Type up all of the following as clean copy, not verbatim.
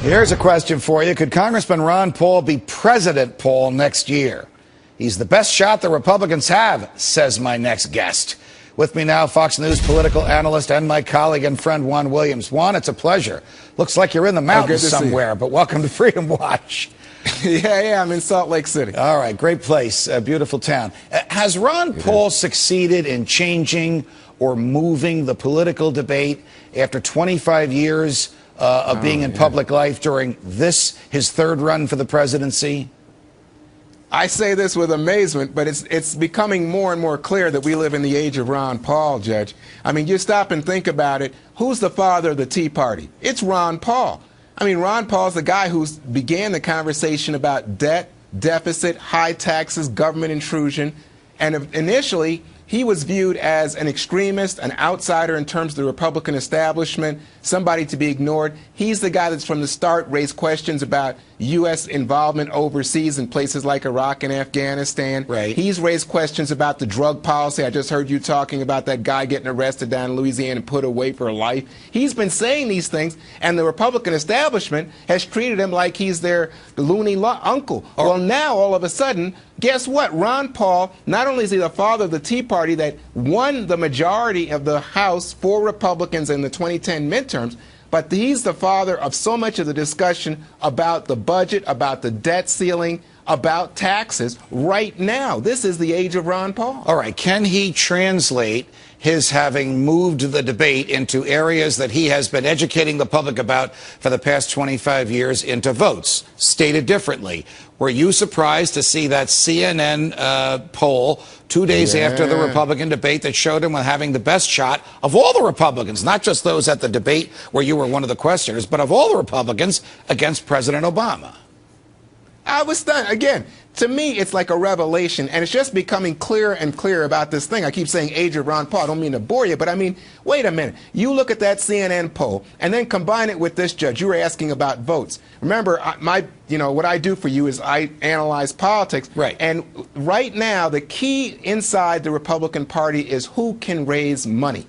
Here's a question for you. Could Congressman Ron Paul be President Paul next year? He's the best shot the Republicans have, says my next guest. With me now, Fox News political analyst and my colleague and friend Juan Williams. Juan, it's a pleasure. Looks like you're in the mountains somewhere, but welcome to Freedom Watch. Yeah, I'm in Salt Lake City. All right, great place, beautiful town. Has Ron Paul succeeded in changing or moving the political debate after 25 years of being in public life during this, his third run for the presidency? I say this with amazement, but it's becoming more and more clear that we live in the age of Ron Paul, Judge. I mean, you stop and think about it. Who's the father of the Tea Party? It's Ron Paul. I mean, Ron Paul's the guy who began the conversation about debt, deficit, high taxes, government intrusion, and initially he was viewed as an extremist, an outsider in terms of the Republican establishment, somebody to be ignored. He's the guy that's from the start raised questions about U.S. involvement overseas in places like Iraq and Afghanistan. Right. He's raised questions about the drug policy. I just heard you talking about that guy getting arrested down in Louisiana and put away for life. He's been saying these things, and the Republican establishment has treated him like he's their loony uncle. Well, now, all of a sudden, guess what? Ron Paul, not only is he the father of the Tea Party that won the majority of the House for Republicans in the 2010 midterms, but he's the father of so much of the discussion about the budget, about the debt ceiling, about taxes right now. This is the age of Ron Paul. All right. Can he translate his having moved the debate into areas that he has been educating the public about for the past 25 years into votes? Stated differently, were you surprised to see that CNN poll 2 days after the Republican debate that showed him having the best shot of all the Republicans, not just those at the debate where you were one of the questioners, but of all the Republicans against President Obama? I was stunned. Again, to me, it's like a revelation, and it's just becoming clearer and clearer about this thing. I keep saying age of Ron Paul. I don't mean to bore you, but I mean, wait a minute. You look at that CNN poll, and then combine it with this, Judge. You were asking about votes. Remember, what I do for you is I analyze politics. Right. And right now, the key inside the Republican Party is who can raise money.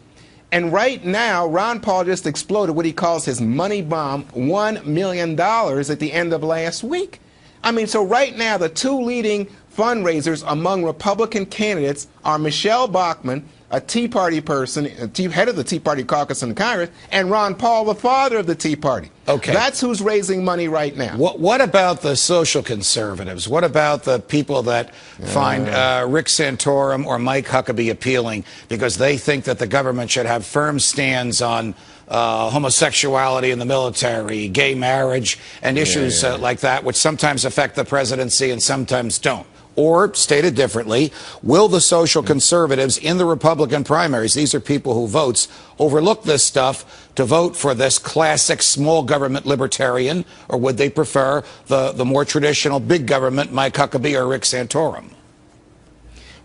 And right now, Ron Paul just exploded what he calls his money bomb, $1 million at the end of last week. I mean, so right now, the two leading fundraisers among Republican candidates are Michelle Bachmann, a Tea Party person, head of the Tea Party caucus in Congress, and Ron Paul, the father of the Tea Party. Okay. That's who's raising money right now. What about the social conservatives? What about the people that find Rick Santorum or Mike Huckabee appealing because they think that the government should have firm stands on homosexuality in the military, gay marriage, and issues like that, which sometimes affect the presidency and sometimes don't? Or, stated differently, will the social conservatives in the Republican primaries, these are people who votes, overlook this stuff to vote for this classic small government libertarian, or would they prefer the more traditional big government, Mike Huckabee or Rick Santorum?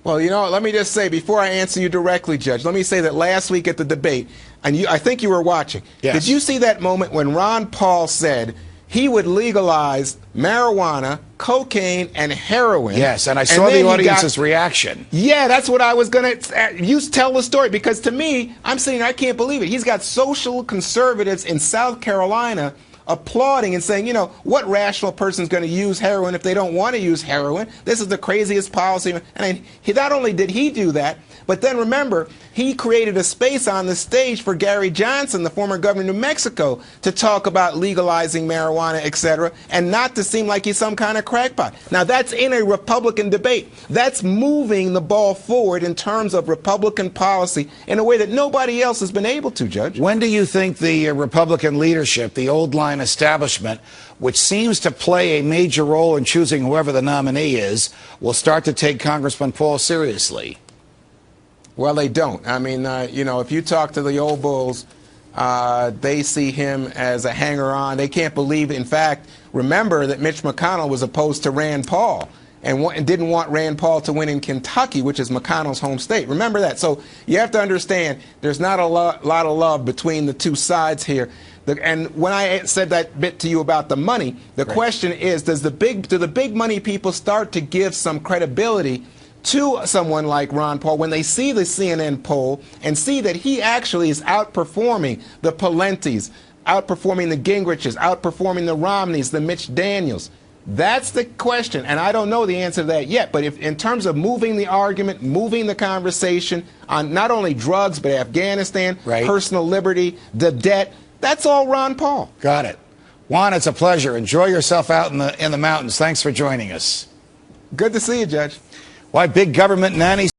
Well, you know, let me just say, before I answer you directly, Judge, let me say that last week at the debate, and I think you were watching, did you see that moment when Ron Paul said he would legalize marijuana, cocaine, and heroin? Yes, and I saw the audience's reaction. Yeah, that's what I was going to tell the story, because to me, I'm sitting there, I can't believe it. He's got social conservatives in South Carolina applauding and saying, you know, what rational person is going to use heroin if they don't want to use heroin? This is the craziest policy. And not only did he do that, but then remember, he created a space on the stage for Gary Johnson, the former governor of New Mexico, to talk about legalizing marijuana, etc., and not to seem like he's some kind of crackpot. Now, that's in a Republican debate. That's moving the ball forward in terms of Republican policy in a way that nobody else has been able to, Judge. When do you think the Republican leadership, the old line establishment, which seems to play a major role in choosing whoever the nominee is, will start to take Congressman Paul seriously? Well, they don't. I mean, you know, if you talk to the old bulls, they see him as a hanger-on. They can't believe, in fact, remember that Mitch McConnell was opposed to Rand Paul and didn't want Rand Paul to win in Kentucky, which is McConnell's home state. Remember that. So you have to understand there's not a lot of love between the two sides here. And when I said that bit to you about the money, the question is, do the big money people start to give some credibility to someone like Ron Paul when they see the CNN poll and see that he actually is outperforming the Palentis, outperforming the Gingriches, outperforming the Romneys, the Mitch Daniels? That's the question, and I don't know the answer to that yet. But if, in terms of moving the argument, moving the conversation on not only drugs but Afghanistan, right, personal liberty, the debt, that's all Ron Paul. Got it. Juan, it's a pleasure. Enjoy yourself out in the mountains. Thanks for joining us. Good to see you, Judge. Why big government nannies